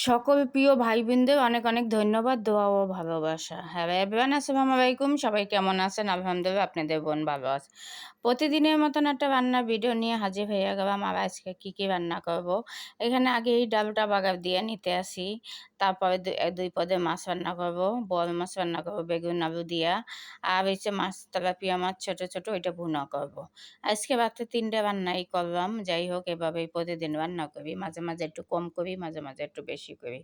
সকল প্রিয় ভাই বোনদের অনেক অনেক ধন্যবাদ, দোয়া ও ভালোবাসা। হ্যালো এভরিওয়ান, আসসালামু আলাইকুম। সবাই কেমন আছেন? আলহামদুলিল্লাহ, আপনাদের বোন ভালো আছে। প্রতিদিনের মতন একটা রান্নার ভিডিও নিয়ে হাজির হয়ে গেলাম। আর আজকে কী রান্না করব, এখানে আগে এই ডালটা বাগার দিয়ে নিতে আসি। তারপরে দুই পদে মাছ রান্না করব, বড় মাছ রান্না করব বেগুন আলু দিয়া। আর হচ্ছে মাছ তেলাপিয়া মাছ ছোটো ছোটো, ওইটা ভুনা করব। আজকে রাত্রে 3টে রান্নাই করলাম। যাই হোক, এভাবেই প্রতিদিন রান্না করি। মাঝে মাঝে একটু কম করি, মাঝে মাঝে একটু বেশি করি।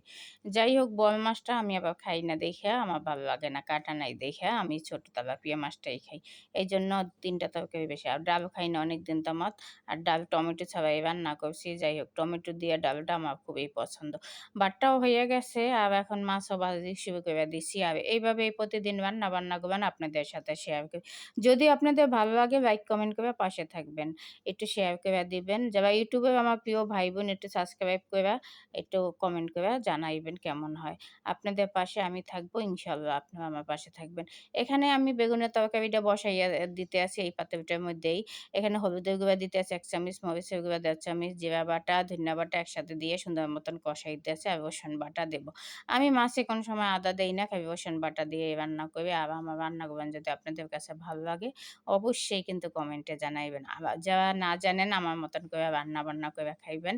যাই হোক, বড় মাছটা আমি আবার খাই না দেখে, আমার ভালো লাগে না, কাটা নাই দেখে আমি ছোট তেলাপিয়া মাছটাই খাই। এই জন্য 3টা তরকারি বেশি। আর ডাল খাই না অনেকদিন তামাত। আর ডাল টমেটো ছাড়াই রান্না করছি। যাই হোক, টমেটো দিয়ে ডালটা আমার খুবই পছন্দ। ভাতটাও হয়ে গেছে, আর এখন মাছও ভাজি শুরু করে দিছি। আর এইভাবেই প্রতিদিন রান্না বান্না করবেন, আপনাদের সাথে শেয়ার করি। যদি আপনাদের ভালো লাগে, লাইক কমেন্ট করে পাশে থাকবেন, একটু শেয়ার করে দিবেন। যারা ইউটিউবে আমার প্রিয় ভাই বোন, একটু সাবস্ক্রাইব করে একটু কমেন্ট করে জানাইবেন কেমন হয়। আপনাদের পাশে আমি থাকবো, ইনশাল্লাহ আপনারা আমার পাশে থাকবেন। এখানে আমি বেগুনের তরকারিটা বসাইয়া দিতে আছি এই পাত্রটার মধ্যেই। এখানে হলুদের গুঁড়া দিতে আছে 1 চামচ, মরিচের গুঁড়া 1.5 চামচ, জিরা বাটা, ধনিয়া বাটা একসাথে দিয়ে সুন্দর মতন কষাইতে আছে। আর রসুন বাটা দেবো। আমি মাছে কোনো সময় আদা দেই না, খালি রসুন বাটা দিয়ে রান্না করি। আর আমার রান্না করবেন যদি আপনাদের কাছে ভালো লাগে, অবশ্যই কিন্তু কমেন্টে জানাইবেন। আবার যারা না জানেন, আমার মতন করে রান্না বান্না করে খাইবেন।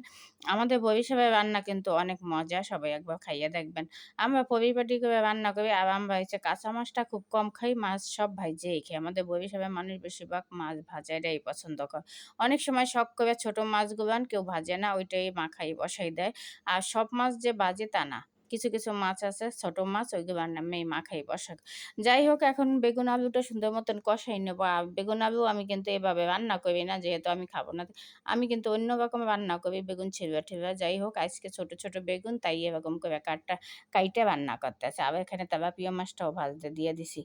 আমাদের বরিশালের রান্না কিন্তু অনেক মজা, সবাই একবার খাইয়ে দেখবেন। আমরা পরিপাটি করে রান্না করি। আর আমরা হচ্ছে কাঁচা মাছটা খুব কম খাই, মাছ সব ভাইজেই খাই। আমাদের বরিশালের মানুষ বেশিরভাগ মাছ ভাজাটাই পছন্দ করে। অনেক সময় শখ করে ছোট মাছগুলো কেউ ভাজে না, ওইটাই মাখাই বসাই দেয়। আর সব মাছ যে ভাজে তা না, কিছু কিছু মাছ আছে ছোট মাছ, ওইগুলো আমি মাখাই বসাই। যাই হোক, এখন বেগুন আলুটা সুন্দর মতন কষাই নেবো। আর বেগুন আলু আমি কিন্তু এভাবে রান্না করি না, যেহেতু আমি খাবো না। আমি কিন্তু অন্যরকম রান্না করি, বেগুন ছিলবা টিলবা। যাই হোক, আজকে ছোট ছোট বেগুন, তাই এরকম করে কাইটে রান্না করতেছে। আবার এখানে তেলাপিয়া মাছটাও ভাজতে দিয়ে দিছি।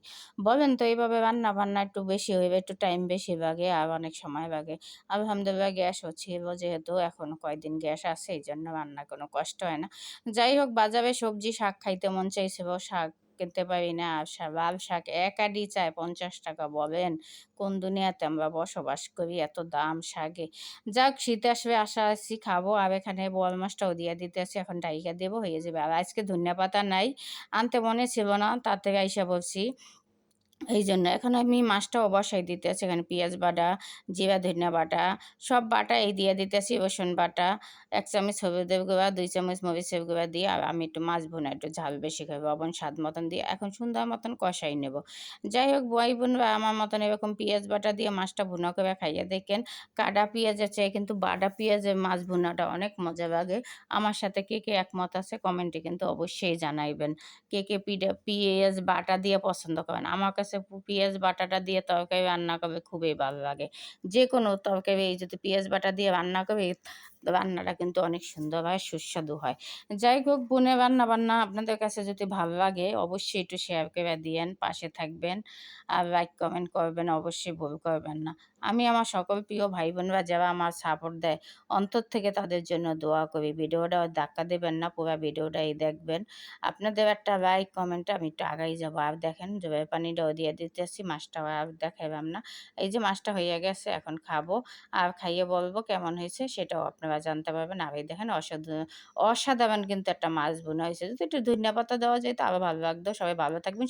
বলেন তো, এইভাবে রান্না বান্না একটু বেশি হইবে, একটু টাইম বেশি লাগে আর অনেক সময় লাগে। আলহামদুলিল্লাহ গ্যাসও ছিল, যেহেতু এখন কয়দিন গ্যাস আছে, এই জন্য রান্না কোনো কষ্ট হয় না। যাই হোক, বাজারে সবজি শাক খাইতে মন চাইছিল, শাক কিনতে পারি না। আর লাল শাক এক আডি চায় 50 টাকা। বলেন কোন দুনিয়াতে আমরা বসবাস করি, এত দাম শাকে। যাক, শীত আসবে, আশা আছি খাবো। আর এখানে বোয়াল মাছটাও দিয়ে দিতেছি, এখন ঢাইকা দেবো, হয়ে যাবে। আর আজকে ধনিয়া পাতা নাই, আনতে মনে ছিল না, তার থেকে আইসা বলছি। এই জন্য এখন আমি মাছটাও বসাই দিতেছি। এখানে পেঁয়াজ বাটা, জিরা ধনিয়া বাটা, সব বাটা এই দিয়ে দিতেছি। রসুন বাটা, 1 চামচ হলুদের গুঁড়া, 2 চামচ মরিচের গুঁড়া দিয়ে। আর আমি একটু মাছ ভুনা, একটু ঝাল বেশি খাই, লবণ স্বাদ মতন দিয়ে এখন সুন্দর মতন কষাই নেব। যাই হোক, ভাই বোনরা আমার মতন এরকম পেঁয়াজ বাটা দিয়ে মাছটা ভুনা করে খাইয়ে দেখেন। কাটা পেঁয়াজের চেয়ে কিন্তু বাটা পেঁয়াজের মাছ ভুনাটা অনেক মজা লাগে। আমার সাথে কে কে একমত আছে কমেন্টে কিন্তু অবশ্যই জানাইবেন। কে কে পেঁয়াজ বাটা দিয়ে পছন্দ করেন। আমার কাছে পেঁয়াজ বাটাটা দিয়ে তরকারি রান্না করলে খুবই ভালো লাগে। যে কোনো তরকারি যদি পেঁয়াজ বাটা দিয়ে রান্না করি, রান্নাটা কিন্তু অনেক সুন্দর হয়, সুস্বাদু হয়। যাই হোক, বোনের রান্না বান্না আপনাদের কাছে যদি ভালো লাগে, অবশ্যই একটু শেয়ার করে দিয়েন, পাশে থাকবেন। আর লাইক কমেন্ট করবেন, অবশ্যই ভুল করবেন না। আমি আমার সকল প্রিয় ভাই বোনরা যারা আমার সাপোর্ট দেয়, অন্তর থেকে তাদের জন্য দোয়া করি। ভিডিওটা ধাক্কা দেবেন না, পুরো ভিডিওটাই দেখবেন। আপনাদের একটা লাইক কমেন্টে আমি একটু আগাই যাবো। আর দেখেন, জলের পানিটাও দিয়ে দিতেছি, মাছটাও আর দেখাইলাম না। এই যে মাছটা হয়ে গেছে, এখন খাবো। আর খাইয়ে বলবো কেমন হয়েছে, সেটাও আপনারা জানতে পারবেন। আর এই দেখেন, অসাধারণ কিন্তু একটা মাছ বোনা হয়েছে। যদি একটু ধনিয়া পাতা দেওয়া যেত আরো ভালো লাগতো। সবাই ভালো থাকবেন।